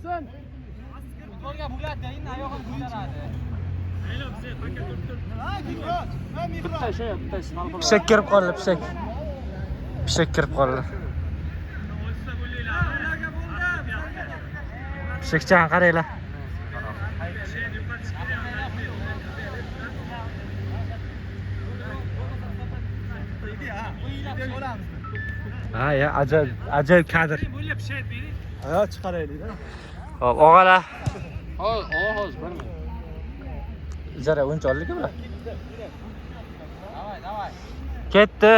Tursun. Futbolga bo'ladi, endi oyog'ini ko'taradi. Pishak kirib qoldi, pishak. Pishak kirib qoldi. Pishakchani qaranglar. Ha, ya ajoyib kadr. Ha, chiqaraylik. Xo'p, og'alar. Hozir borma. Ijara o'yinchi oldikmi bular? Davay. Ketdi.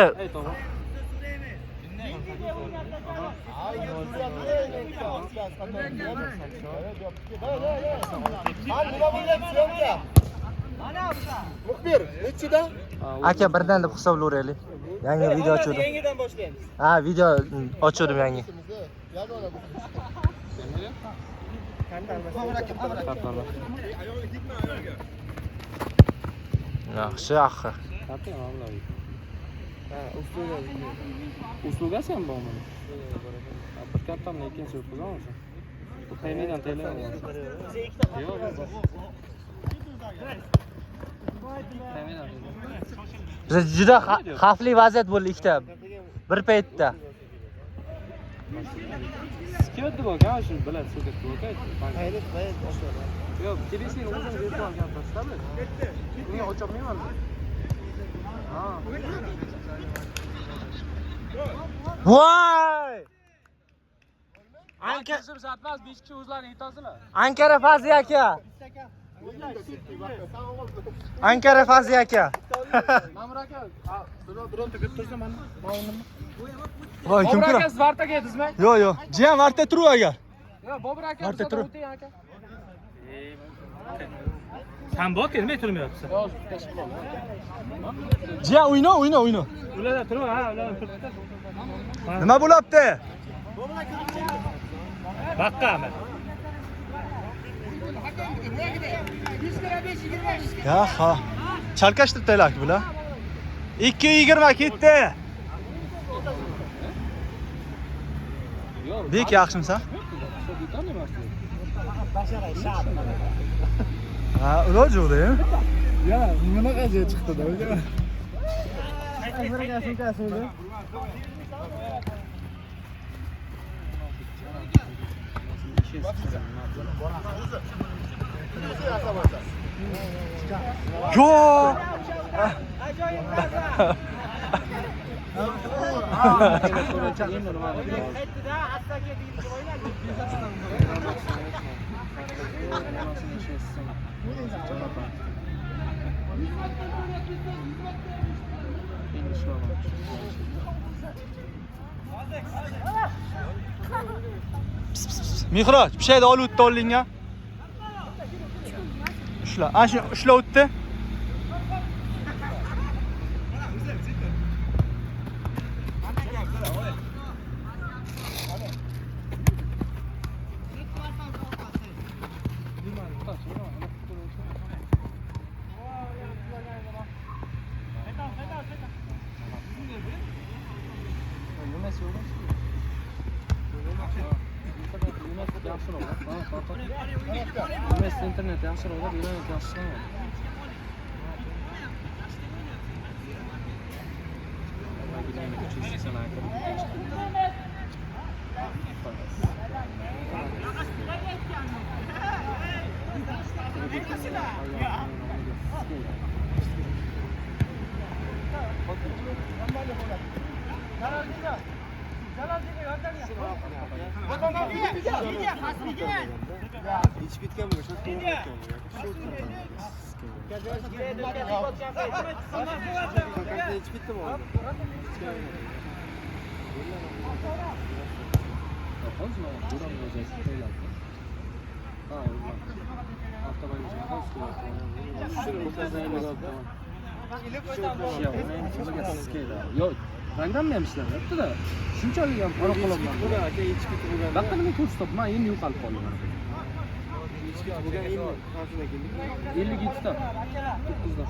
Muxbir, nechida? Aka birdan deb hisoblayveraylik. Yangi video ochdim. Yangidan boshlaymiz. Ha, video ochdim yangi. Yaxshi, axir. Uslugasi ham bormi? Bir kattamni ikkinchi uslugami? Bu qayerdan tayyorlayapsiz? Yo'q, Biz juda xavfli vaziyat bo'ldi ikkita. Bir paytda. Skiyotdi bu, kan shu biladi, sudetdi bu-ku. Hayır, boshqa. Yo'q, telefonni o'zim berib olgan tashlab. Unga ocholmayman. Ha. Voy! Anka satmaz, 5 kishi o'zlarini yetasizlar. Ankara Fazi aka. Ankara Fazi aka. Mamur aka, dron tegib tursa mana ma'lummi? Voy, kim Bobur tur? aka Svartaga edizmi? Yo'q. Jiyan varta tur aka. Yo'q, Bobur aka Marta tur. o'ting aka. Sen bak kelmey turmayapsan. Yo'q, tashib qol. Jiyan o'yna. Ularda turib, ha, ularda turibdi. Nima bo'lyapti? Baqqami. Ya ha. Chalkashtirdilar bular. 2.20 ketdi. Yo'q. Bek yaxshimisan? Ha, iloji yo'q-da. Ya, nima qilib chiqdi-da, o'zi. Aytmagan sumkasini. Yo! Mihroj, bir şeyde ol o'tdi oldingga. Ushla. Ana shu ushla o'tdi. internet yaxshi ro'da, internet yaxshi. Hiç bitken mi? Çok doğru bitken mi? Hiç bitti mi orada? Yok, rangdan mı yemişler? Yaptı da. Shunchalik ham qora qo'lobman. Bakka nima ko'rsatib, men endi yo'qolib qoldim. 50 ta. 9 ta.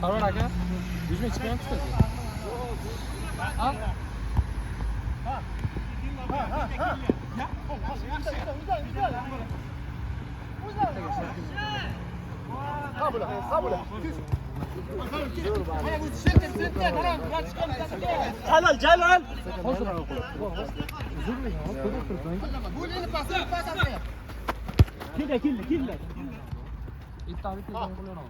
Sarvar aka, yuzma chiqyapti. Ha? Jalol, Jalol. Keldi. İptal etmeden qo'yarman.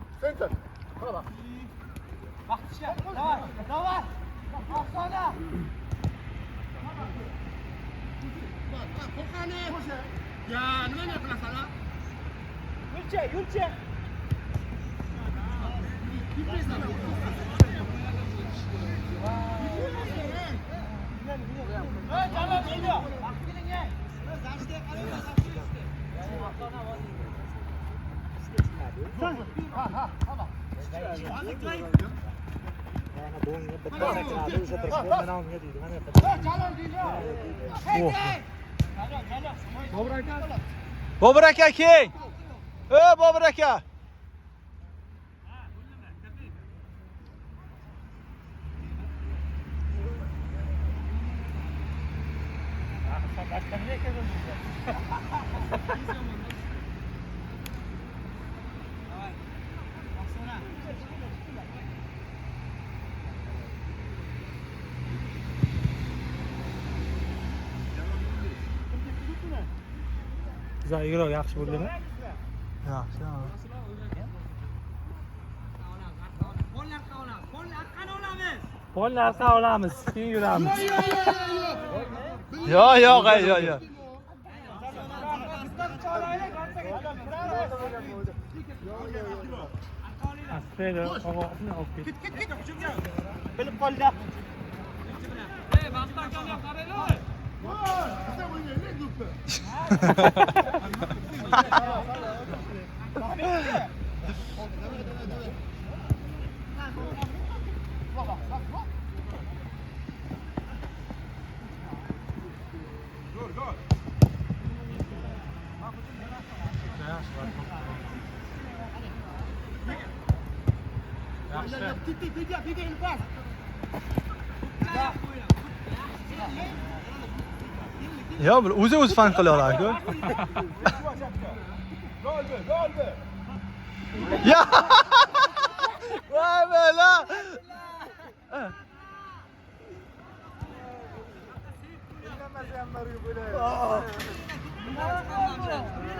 Bobur aka keng. Bobur aka. Güzel, yürü, yaxshi bo'ldimi? Yaxshi. Polni orqa olamiz, keyin yuramiz. Yo'q, yo'q. Aslida, og'oqni olib ket. Bilib qoldi. Ya o'zi fan qilaveradi-ku. Ya! Voy bela!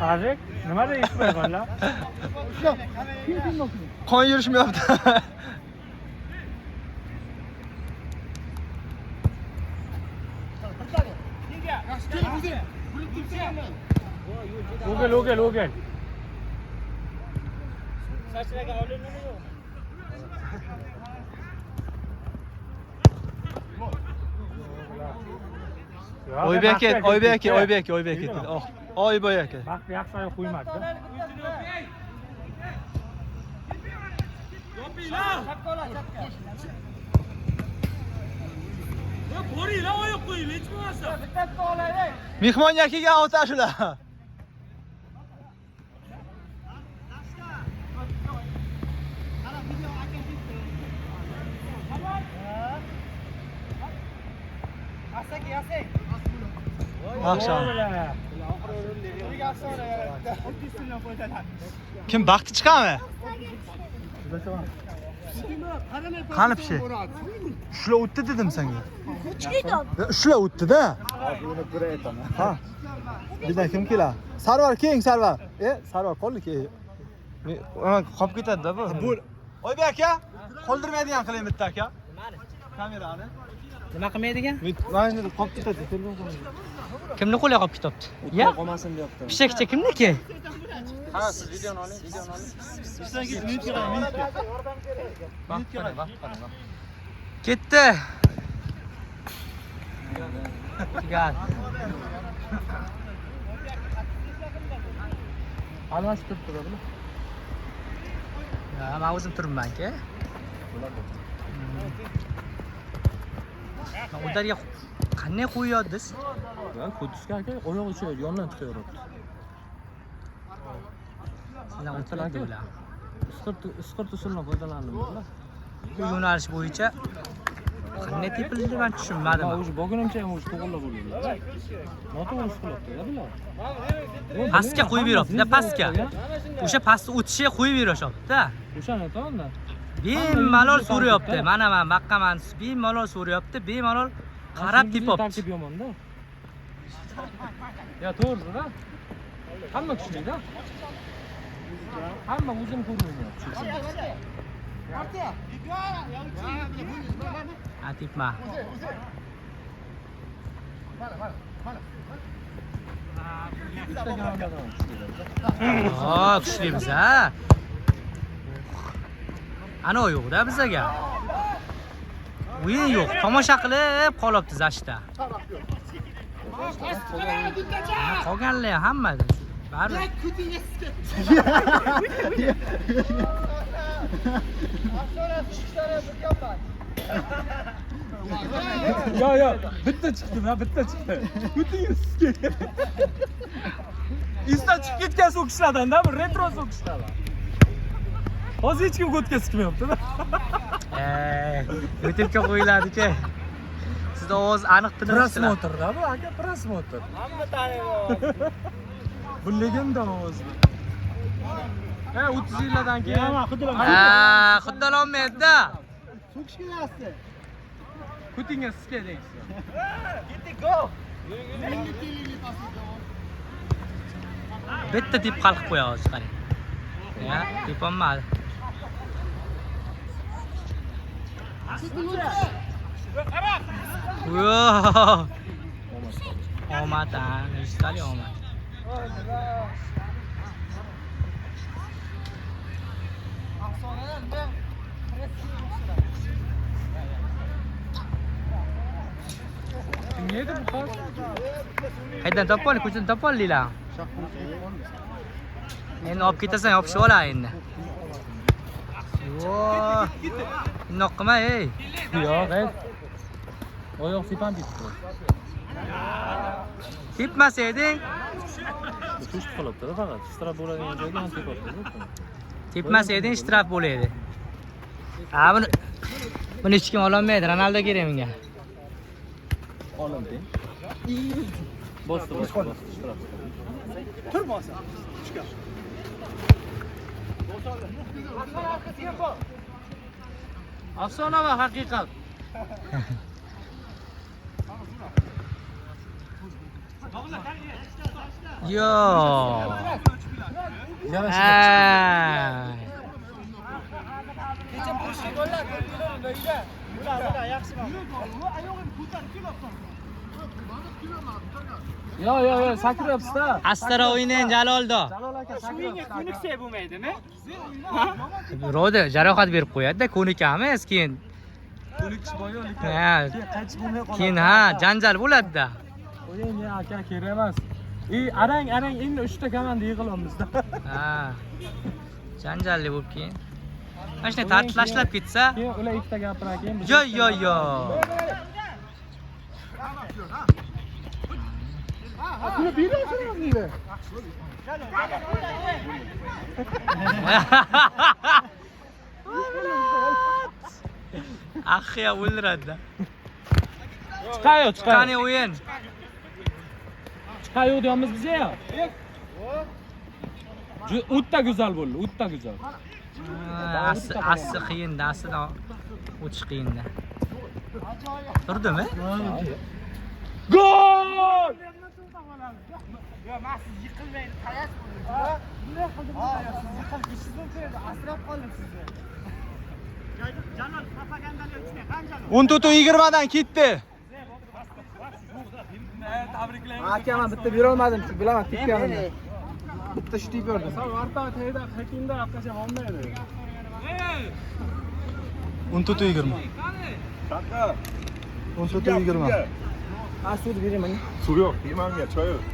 Hozir nima deyapsiz qollar? Qon yurishmayapti. O'gel. Oybek. Oyboy aka. Vaqt yaxshi ayoq qo'ymadi-da. Mehmonga kelgan otashular. Akşam. Kim baxti chiqami? Qani pishi? Shular o'tdi dedim senga. Shular o'tdi-da. Buni ko'ra aytaman. Ha. Bizdan kim kelar? Sarvar keng, Sarvar. Sarvar qoldi ke. Qolib ketadi-da bu. Oybek aka, qoldirmaydigan qiling bitta aka. Kamerani. Nima qilmaydigan? Mana qolib ketadi, telefon qo'ying. Kimni qo'liga qolib ketibdi? Ya, Qolmasin deyapti. pishakcha kimniki? Ha, siz videoni oling. Ketdi. Gel. Almashib turibdi bular. Ya, men o'zim turibman-ku. Ularga qanday qo'yadi? Ben Kudüs'e aka oyoq uchiga yondan chiqayotiribdi. Sizlar o'tiradi ular. Isqirt usuldan foydalandim bular. bu yo'nalish bo'yicha qanday tepildi men tushunmadim. Mana o'sha bo'lgunimcha ham o'sha to'g'rilab bo'lgan. Noto'g'ri ish qilyapti-da bular. Pastga qo'yib beryapti-da, pastga. O'sha pastni o'tishiga qo'yib beryapti-da. O'shani to'g'ri. Bemalol so'rayapti. Mana men baqqaman, bemalol so'rayapti, bemalol qarab tepyapti. Tartib yomon-da. Ya to'g'ri-da. Hamma kuchli-da. Hamma o'zini ko'rmayapti. Ha, tepma. Oh, kuchlimiz ha. Ana yo'q-da bizaga. O'yin yo'q. Tomosha qilib qolibdi zashta. Qolganlar hamma baribir. Yo, bitta chiqdi. Kutingiz sizga. Isdan chiqib ketgan so'kishlardan-da, bu retro so'kishlardan. Hozir hech kim o'tkazib kelmayapti-da. YouTube'ga qo'yiladi-ku. Sizda ovoz aniq tiniq. Prosmotrda bu, aka, prosmotr. Hamma taniydi. Bu legenda ovozi. 30 yillardan keyin. Xuddi olmaydi-da. So'kish kelasizda. Kutingiz sizga deysiz. Bitta deb qalqib qo'yamiz, qarang. Ya, tepolmadi. Yo! Omad, istali omad. Neydi bu pas? Qaydan topol, ko'chadan topoldinglar. Endi olib ketasan, yopishib olay endi. Yo! Noq qilma, ey. Yo'q, oyoq sepam bitdi. Tepmasa eding. Tush qilibdi faqat. Strap bo'ladigan joyga ham tepyapti. Tepmasa eding, shtraf bo'laydi. Ha, buni hech kim ololmaydi. Ronaldo kerak menga. Olindi. Bosdi. Strap. Turmasa. Afsona va haqiqat. Yo. Kecha boshqa gollar ko'rdilar. Bular yaxshi bor. Yo, sakrayapsiz-da. Astara o'ynan Jaloldo. Jalol aka Shunga ko'niksa bo'lmaydimi? Rodi jarohat berib qo'yadi-da, ko'nikamiz keyin. ko'nikish boyo lekin Ha, qaytib bo'lmay qoladi. keyin janjal bo'ladi-da. O'yin aka kerak emas. Arang endi 3 ta komanda yig'ilamizda. Ha. Janjalli bo'lib keyin. Mana shunday tartiblashib ketsa, Keyin ular ikkita gapirar keyin biz. yo. Buni berasizmi? Axiya o'ldiradi-da. Chiqayo. Qani o'yin. Chiqayo deyapmiz biz ya. O'ta go'zal bo'ldi, o'ta go'zal. Asli qiyin-da, aslidan o'tish qiyin-da. Turdimi? Gol! Yo, masiz yiqilmaydi, tayash bo'ldi. Bunday qildim. Yiqilishsiz asrab qoldim sizni. Jalol propagandali uchun qancha? 14-20 dan ketdi. Tabriklaymiz. Aka, men bitta bera olmadim, bilaman, tekkanimni. Bitta shtik berdim. Sal orta tayda hakinda aqacha olmaydi. 14-20. 14-20. Ha, sud beraman. Suv yo'q, yemamga, choy yo'q.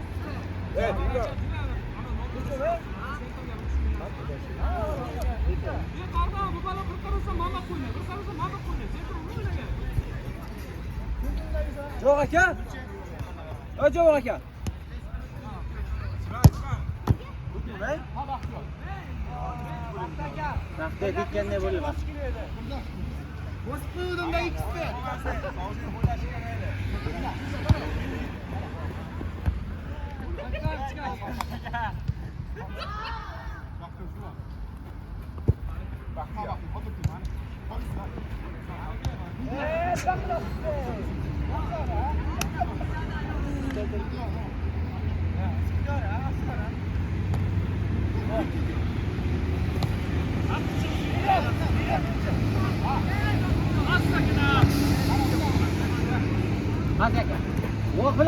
Yo'q aka. Yo'q aka. Vaqtga ketganday bo'lyapti.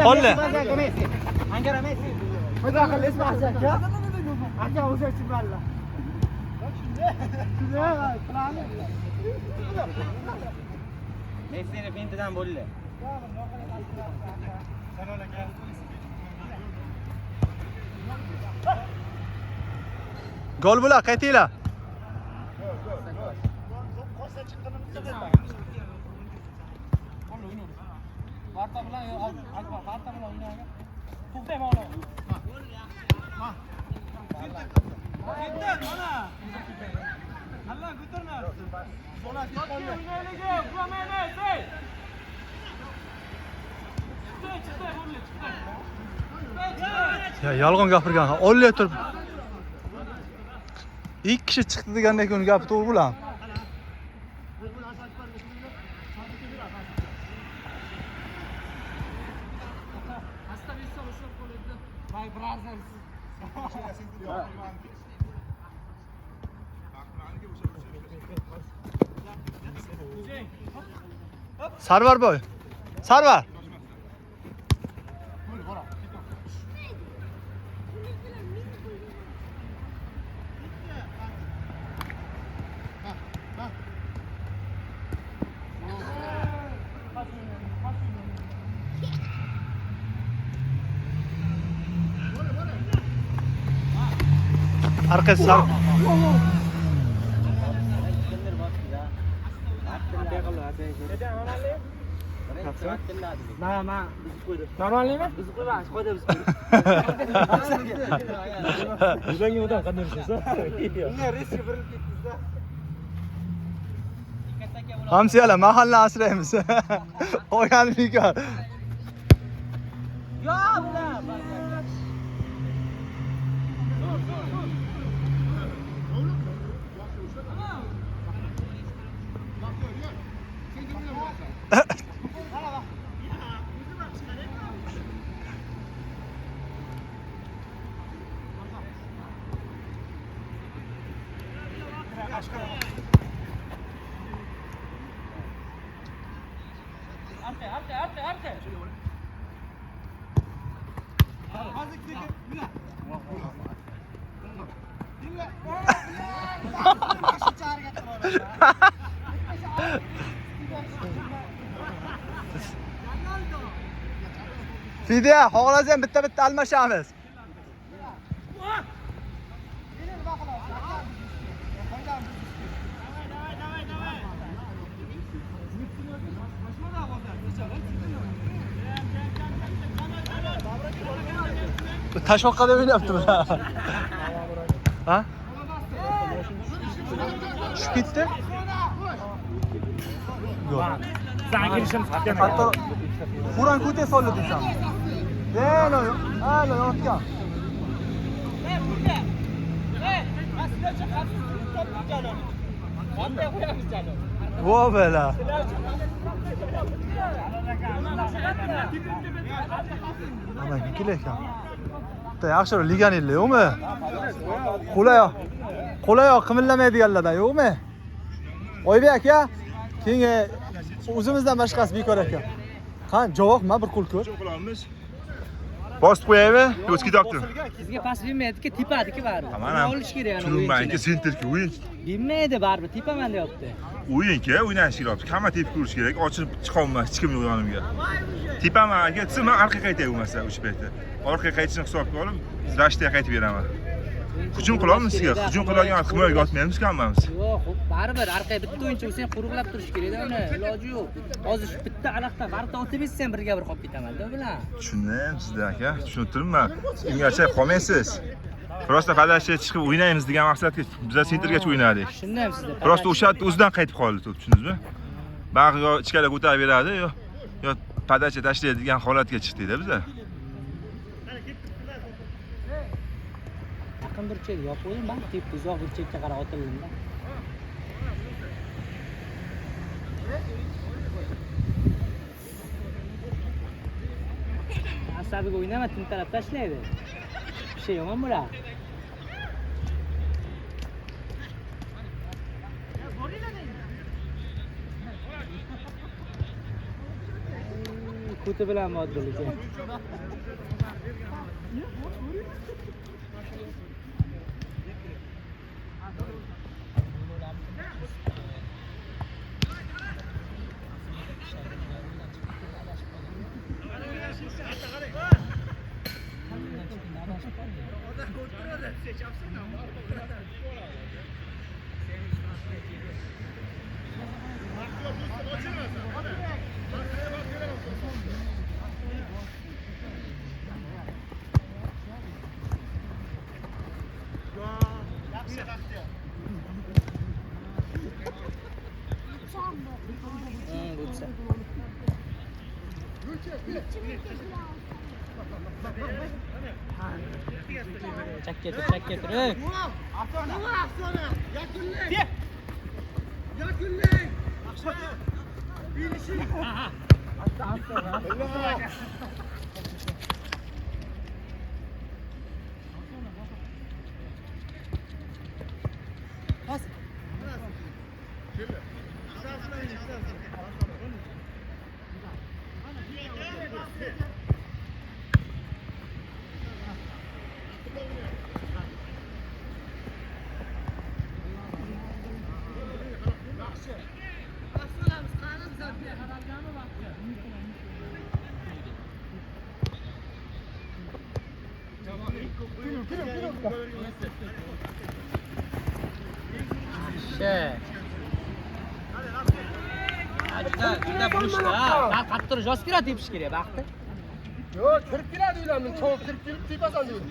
Qo'lli. Messini fintidan bo'ldi. Gol bo'la, qaytinglar. Barta bilan Barta bilan o'ynagan. To'xtaymi ola. Allah ko'tarma. Ya yolg'on gapirgan. Olli turib. Ikki kishi chiqdi degandan keyin gapi to'g'ri bo'ladimi? Sarvar boy. Sarvar. Arkası sar. Normalmi? Biz qo'yamiz, qo'yda biz qo'yamiz. Bizanga o'dan qanday ishlaysan? Bunga riski birilib ketdingiz-da. Hamsiyalar mahalla asraymiz. O'ygan bekor. Yo, bular. Arte. Fidya, xohlasam bitta almashamiz. Tashvoqqada o'ynayapti bular. Ha? Tushib ketdi? Yo'q. Sen girishimiz haqqi. Hatto Quran ko'te soldi desam. Eno, alo, yotgan. Vo bela. Ana kelayotgan. Bitta yaxshiroq liganinglar yo'qmi? Qo'layoq qimillamaydiganlardan yo'qmi? Oybek aka, keyin o'zimizdan boshqasi bekor aka. Qan javoqma bir qo'l ko'r. Bosib qo'yaymi? O'zki doktor. Sizga pas bermaydi-ku, tepadiki baribir. Mana Olish kerak ana. tushunmayki, sentirki o'yin. Bilmaydi baribir, tepaman deyapti. O'yinga o'ynash kerak. Hamma tepib ko'rish kerak. Ochilib chiqa olmas hech kim yo'q yonimga. Tepaman aka, desa men orqaga qaytay bo'lmasa o'sha paytda. Orqaga qaytishni hisobga olib, rashtaga qaytib beraman. Hujum qilamiz sizga. Hujum qiladigan himoyaga otmaymiz-ku hammamiz. Yo'q, orqaga bitta o'yinchi bo'lsang quruqlab turish kerak-da uni. Iloji yo'q. Hozir shu bitta aloqda barta o'tib etsam birga bir qolib ketaman-da bilan. Tushundim sizda aka, tushunib turibman. Ungacha qolmaysiz. Prosta padashga chiqib o'ynaymiz degan maqsadga biz sentrgacha o'ynadik. Tushundim sizda. Prosta o'sha o'zidan qaytib qoldi to'p, tushundingizmi? Baq yo ichkariga ko'tarib beradi, yo padacha tashlaydigan holatga chiqdik-da biza. Yaqin burchak yopib qo'ying, bak, tepki uzoq burchakka qarab otildim-da. Asabiga o'ynama, tintalab tashlaydi. Bir şey yomon bo'ladi. Kutu bilan moddaligi. Çek getir. Juda bulishdi. Qattiq turish, yoz kiradi tepish kerak, baxti. Yo'q, kirib keladi ularning, cho'p kirib kelib tepasan deydi.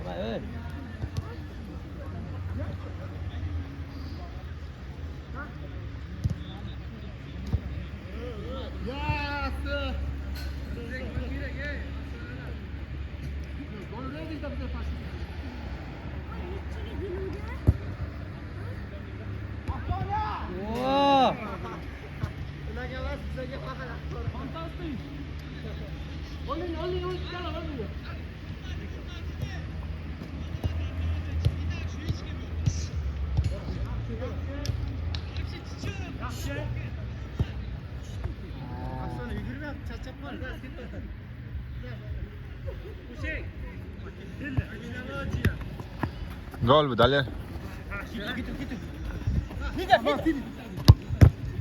Qo'y. Gol bu dalya.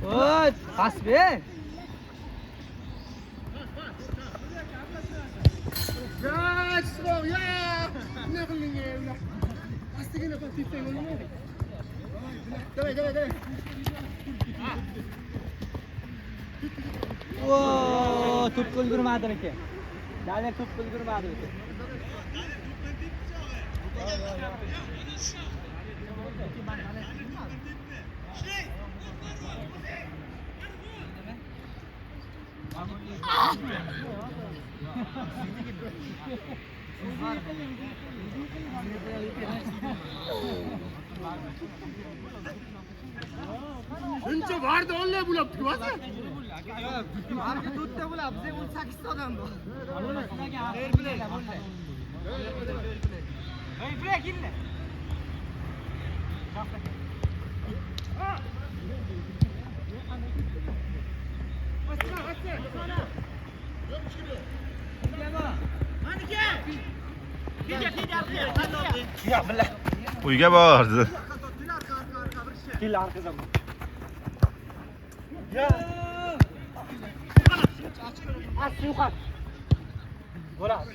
Oy, pas be. Ya, slow ya. Ne qilding ya? Astigina pas tepsang bo'lmaydi. Davay. Oo, top ulgurmadi ekan. Dalya top ulgurmadi ekan. Shuncha vardi ollar bulab turibsiz. Marka to'rtta bo'ladi, bizga 18 ta odam bor. Uyga bordi. Kel arkadan. Asluqat. Bo'ladi.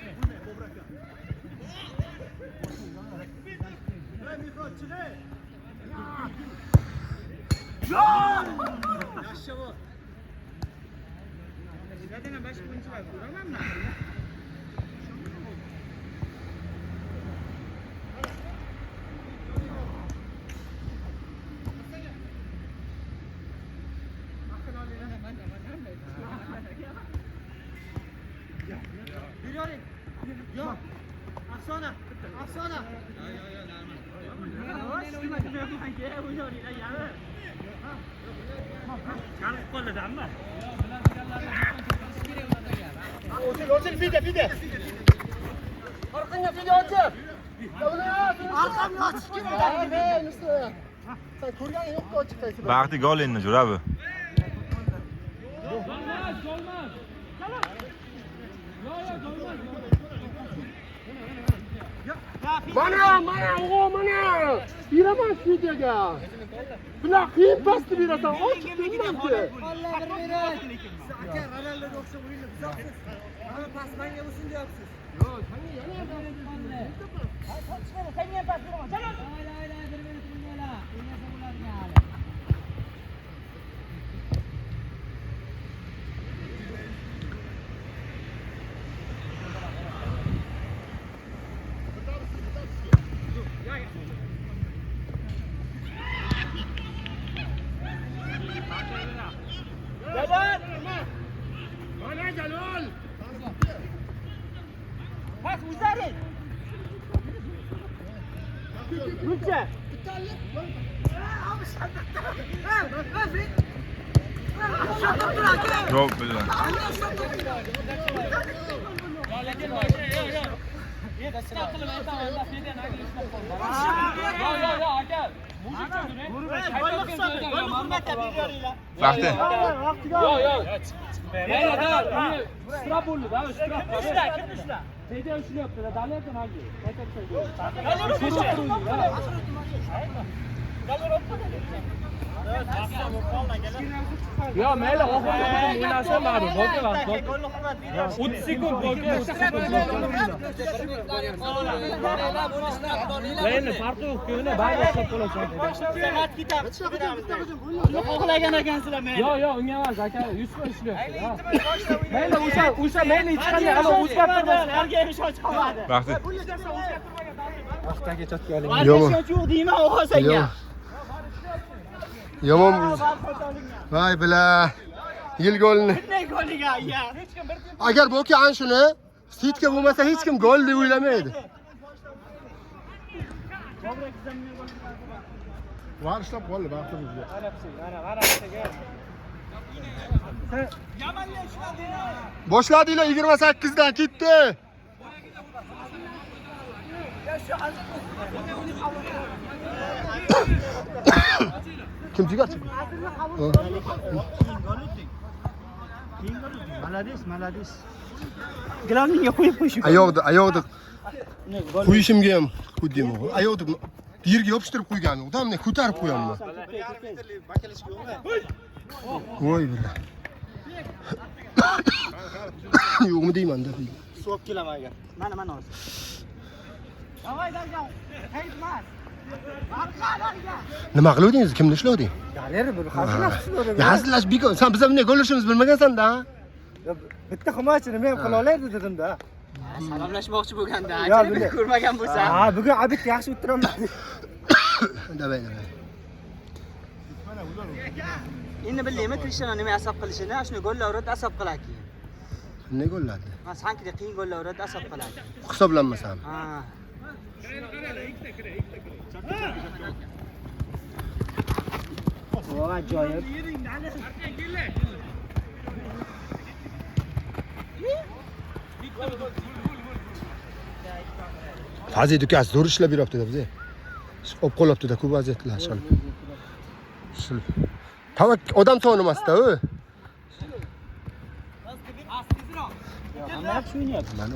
Vaqti gol endi jo'rabi. Mana, o'g'il mana. Beraman videoga. Bular qiyin pastni berasan, ochib bermaydi. Aka Ronaldoga o'xshab o'yinni buzasiz. Mana pasmanga o'sin deyapsiz. Yo'q bilan. Vaqti. Strap bo'ldi, da, strap. Ushla. Teyda ushlayapti, dalyapti hagi. Yo, mayli, oxirgi o'ynasa ma'lum. Bo'ldi vaqt. 30 sekund bo'ldi, 30 sekund. Endi farqi yo'q-ku, bari hisob bo'lacak. Soat ketamiz. Xohlagan ekansizlar men. Yo, unga emas, aka, Yusuf ishlayapti. Mayli, o'sha mayli hech qanday o'zgartirmas. Harga ishonch qolmadi. Vaqti. Vaqtga chatga oling. Ishonch yo'q deyman, o'g'il senga. Yomon. Voy bila. Yil golni. Ne goliga ya. Agar Boki ana shuni Sitka bo'lmasa hech kim gol deb o'ylamaydi. Var ishlab qoldi baxtimizga. Boshladinglar 28 dan ketdi. Kim chiqarchi? Malades. Glavninga qo'yib qo'yish. Ayoqda qo'yishimga ham xuddim o'g'il. Ayoqda yerga yopishtirib qo'ygan. Odamni ko'tarib qo'yaman. Voy bila. Yo'qmi deyman-da. Suv kelaman agar. Mana hozir. Davay darga. Qaytmas. Nima qiluvdingiz? Kimni ishlovding? Galeri bir hazillashib Hazillashib biko. Sen biz bunday gol urishimizni bilmagansan-da. Bitta himoyachini men qila olaydi dedim-da. Salomlashmoqchi bo'lganda, Yo, aka buni ko'rmagan bo'lsa. Ha, bugun abit yaxshi o'tiraman. Davay. Endi bilaymi Krishtianu nima asab qilishini, shuni gollar urib asab qiladi. Ne gollardi? Men sankida qiyin gollar urib asab qiladi. Hisoblanmasam. Ha. Voy ajoyib. Fazil ukasi zo'r ishlab beryapti-da bizga. Olib qolyapti-da ko'p vaziyatlar shuni. Tavak odam tonimasda u. Hamma yaxshi o'ynayapti. Mana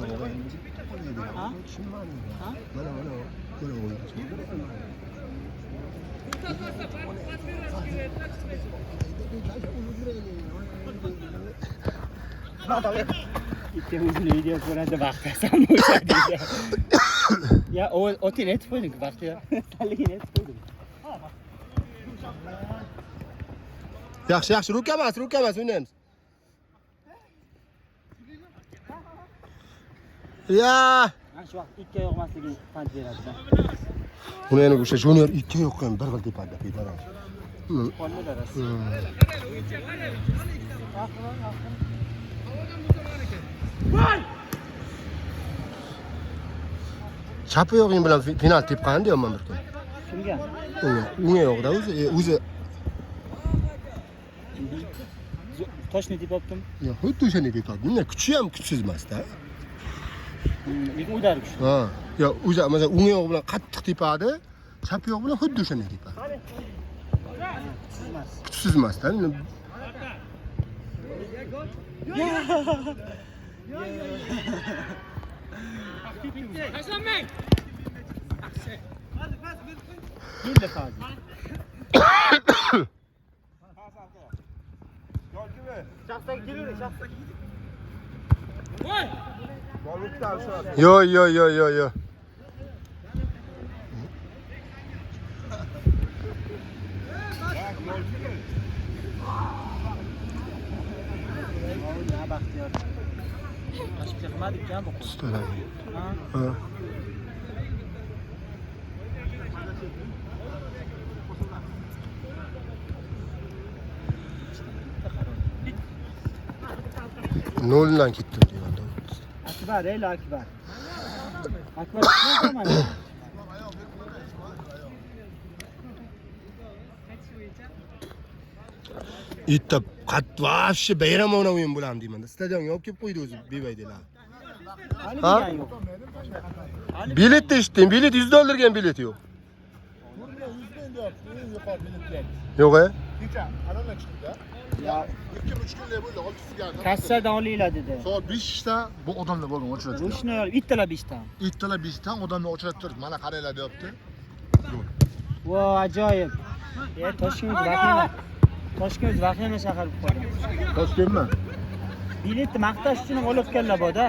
Ikkita o'zini video ko'radi vaqtasam o'tadi. Ya, o'tini aytib qo'yding vaqti. Taligini aytib qo'ydim. Yaxshi, ruka emas, o'ynaymiz. Ya, Mana shu vaqt ikki yo'qmasligi pand beradi. uni yana o'sha junior ikki yo'q ham bir xil tepada paydalar. Qolmadi ras. chap oyog'ing bilan final tepqan deyapman bir kun. Kimga? Unga yo'qda o'zi Toshni tepibdim. yo xuddi o'shani tepadi. Bunday kuchi ham kuchsiz emas-da. Lekin udar kuch. Ha, yo o'zi masalan o'ng oyog'i bilan qattiq tepadi, chap oyog'i bilan xuddi o'shani tepadi. Kuchsiz emas-da. Tashlanmang. Keldi hozir. Yo. Baxtiyor. Oshib chiqmadik-ku bu. Ustalar. Ha? Ha. Noldan ketdim deyapti. Akbar, ey Akbar. Akbar ne zaman? Itta qat vahşi bayram ona o'yin bo'ladi deyman. Stadionga olib kelib qo'ydi o'zi bebaydilar. Hali Ha? bilgan yo'q. Bilet de eshitdim. Bilet $100 bilet yo'q. Yo'q e? Ya kassadan olinglar dedi. Soat 5 ta bu odamlar bo'lgan o'chiradi. Bu ishni bittalar 5 ta. Ittalar 5 ta odamlar o'chirib turibdi. Mana qaranglar deyapti. Vo, ajoyib. Toshkent vahima. Toshkent vahima shahar bo'lib qoldi. Toshkentmi? Biletni maqtash uchun olib kellar boda.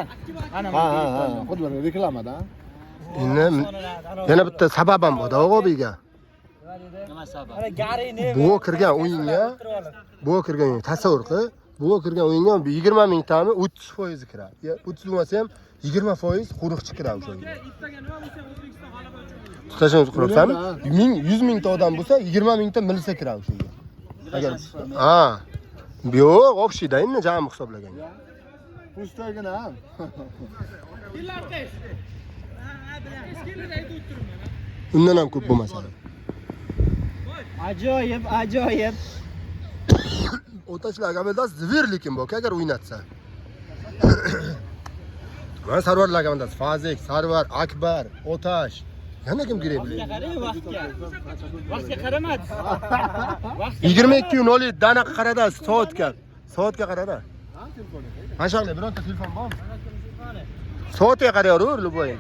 Ana Ha, xuddi bir reklamada. Endi yana bitta sababim bor-da o'g'obiga. nima sabab? Ana garini Bu kirgan o'yinga, bu kirgan o'yin tasavvur qil. Bu kirgan o'yinga 20 mingtami 30% kiradi. 30 bo'lmasa ham 20% qo'riqchi kiradi o'sha o'yinga. Tutashimiz quribsanmi? 100 mingta odam bo'lsa 20 mingta militsiya kiradi o'sha yerga. Agar ha. Yo'q, общийda endi jami hisoblaganga. Pustagina. Undan ham ko'p bo'lmasa. ajoyib. O'tachilar gamelda zvirlikim bor, agar o'ynatsa. Mana Sarvar lagamdas, Fazik, Sarvar, Akbar, Otash. Yana kim kerak Vaqtga biladi? qarang vaqtga. Vaqtga qaramadi. 22:07 dana qarada soatga. Soatga qarada. Mashaqlar bironta telefon bormi? Soatga qarayaver, Luboy. 22:25.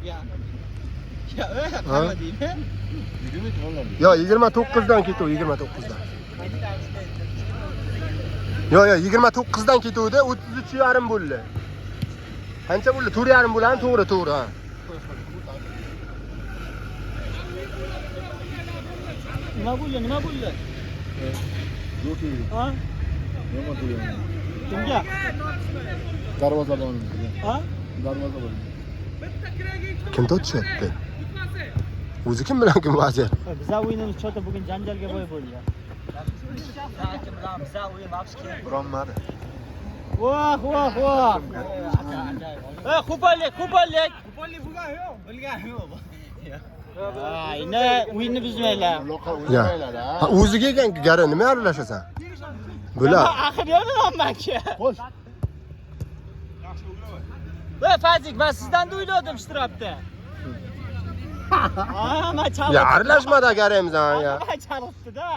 Ya. Ya, Ha? qara deymi? Yo, 29dan ketuv, 29dan. Yo, 29dan ketuvdi, 33:30 bo'ldi. Qancha bo'ldi? 4:30 bo'ladi, to'g'ri, ha. Nima bo'ldi? Ha? Kimga? Darvozabon. Ha? Darvozabon. Kim to'chyapti? O'zi kim bilan kim vaziyat? Biza o'yinimiz chota bugun janjalga boy bo'ldi. Biza o'yin vaqtga. Bironmadi. Voh. Qo'pollik. Qo'pollik bilgan yo'q. Ayni o'yinni buzmaylar. Ya. Ha, o'ziga ekan gari nima aralashasan? Bular. Axir yo'lamanki. Xo'sh. Fazik, men sizdan da o'yladim shtrapda. Men chalib. Ya aralashmadi agarimizdan ya. Men chalibdi-da.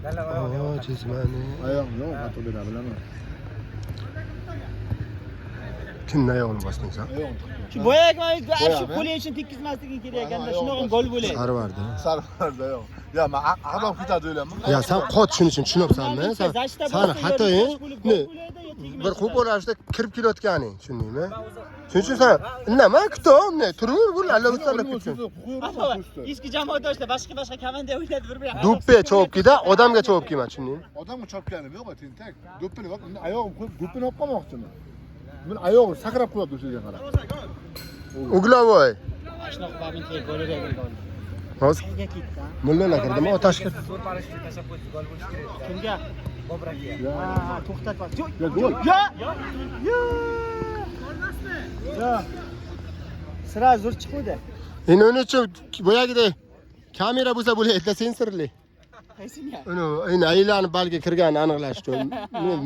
Oh, jismani. Oyog'im yo'q, xato bera bilaman. Kimni ayog'ini bosding sen? Shu boyagman shu qo'li uchun tekkizmasliging kerak ekanda, shunaqa gol bo'ladi. Sarvarda. Sarvarda yo'q. Ya, men adam ketadi o'ylayman. Ya sen qot shuning uchun tushunibsanmi? Sen xatoing bir qo'polashda kirib kelayotganing, tushundingmi? Shuning uchun sen nima kutib, turib, bu Allah o'tsalab ketsin. Eski jamoadoshlar boshqa komanda o'ynadi bir-bir. Do'ppi chopkida odamga chop kelma, tushundingmi? Odamga chopganim yo'q, tentak. Do'ppini bak, oyog'im qo'yib do'ppini olib qolmoqchiman. Men oyog'im sakrab qo'yapti o'sha yerga qarab. Uglavoy. Shunaqa babinki gol bergan gol. Hozir Nega ketdi? mullalar kirdimi? Otash kirdi. Kimga? Ha, to'xtatma. Ya gol. Yo. Sira zo'r chiquvdi. Endi uning uchun boyagidek kamera bo'lsa bo'laydi, sensorli. Qaysini? Uni endi aylanib balki kirganini aniqlash uchun.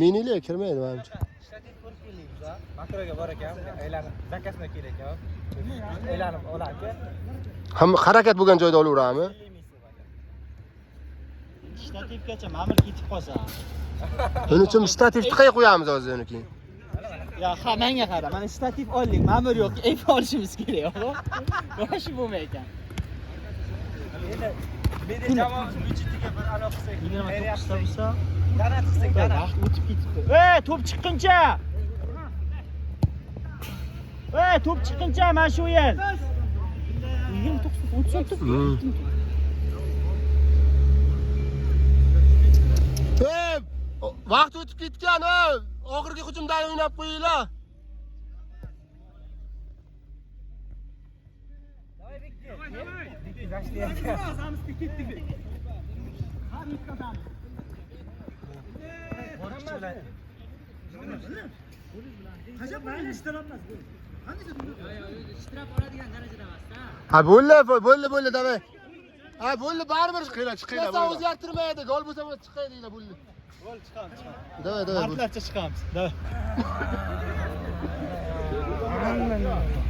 Minilar kirmaydi menimcha. Makroga bor ekan, aylanib zakasma kerak ekan. Aylanib oladi. Hamma harakat bo'lgan joyda olaverammi? Shtativgacha ma'mur ketib qolsa. Buning uchun shtativ tiqay qo'yamiz hozir uni keyin. Ya, ha, menga qara. Mana shtativ oldik, ma'mur yo'q. Ep olishimiz kerak. Mana shu bo'lmaydi. Media jamoamiz budjetiga bir alo qilsak, 29 ta bo'lsa, dana qilsak, dana. vaqt o'tib ketibdi. To'p chiqquncha. To'p chiqquncha mana shu o'yin. 29 o'tib. Vaqt o'tib ketgan, oxirgi hujumdan o'ynab qo'yinglar. Ha, bo'ldi, davay. Ha, bo'ldi, baribir chiqinglar. O'zgartirmaydi, gol bo'lsa chiqaydinglar, bo'ldi. Gol chiqamiz. Davay. Martlarcha chiqamiz. Davay.